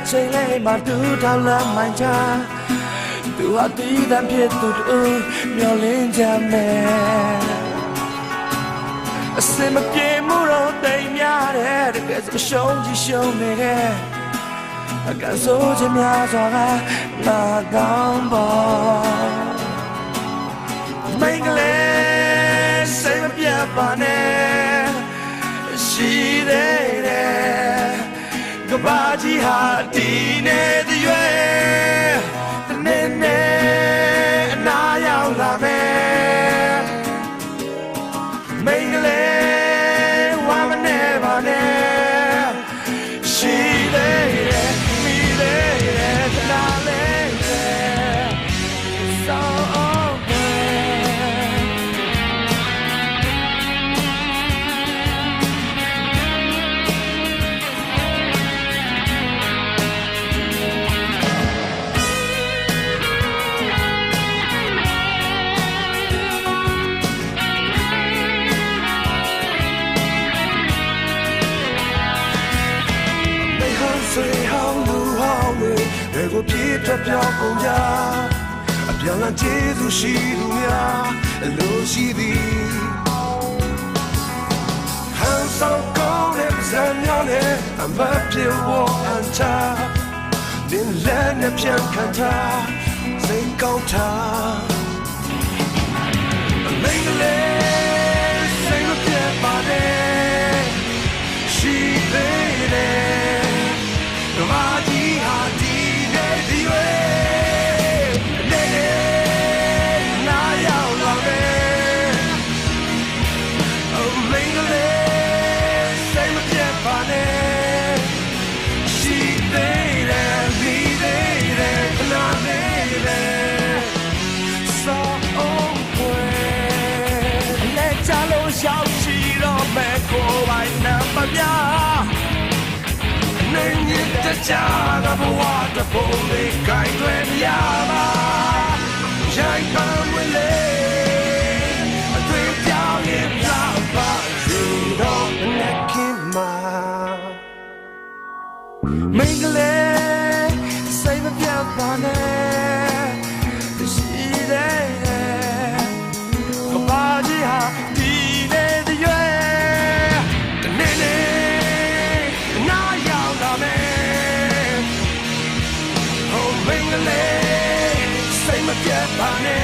ချိန်လေးမှာတူထောင်လမ်းမှန်ချသူဟာတည်တံဖြစ်သူတို့မျောလင်းကြမယ်အစင်မပြေမှုတော့တိမ်များတယ်တကယ်စရှုံးကြီးရှုံးနေတယ်အကဆိုးချင်များစွာကလာကောင်းပေါ်မင်္ဂလေးစိတ်မပြတ်ပါနဲ့ရှိသေးတယ်ကဘာကြီးဟာဒီနေတဲ့ရွယ်တနေ့နဲ့အနာရောက်လာမယ်မင်္ဂလေးဝမ်းမနေပါနဲ့ရှိသေးတယ်မိသေးတယ်တလားလေးစောင်းဆွေဟောင်းလူဟောင်းတွေကိုပြေးထွက်ပြောင်းကုန်ကြအပြောင်းလဲကျေးဇူးရှိသူများအလိုရှိသည်ဟန်ဆောင်ကောင်းတဲ့ဇာများနဲ့အမတ်ပြေဝအန်ချလင်းလက်နဲ့ပြန်ခံထားစိတ်ကောင်းထားမင်္ဂလေးစိတ်မပြတ်ပါနဲ့ရှိသေးတယ်ကဘာကြီးဟာဒီနေ့ဒီရွယ်နေနေနာရောက်လာမယ်မင်္ဂလေးစိတ်မပြတ်ပါနဲ့ရှိသေးတယ်မိသေးတယ်ခဏလေးလေစောင်းပွဲလက်ချလို့ရောက်ရှိတော့မဲ့ကိုယ်ပိုင်နံပါတ်များနေညတဲ့ချာကဘဝတပုံလေးကိုင်တွေရပါရိုက်ပါမလဲအတွေ့ပြောင်းရင်ပြောင်းပါစီတော့နဲ့ခင်မှာမင်္ဂလေးစိတ်မပြတ်ပါနဲ့ရှိသေးတယ်ကဘာကြီးဟာဒီနေတဲ့ရွယ်တနေ့နေ့နာရောက်လာမယ်ohမင်္ဂလေးစိတ်မပြတ်ပါနဲ့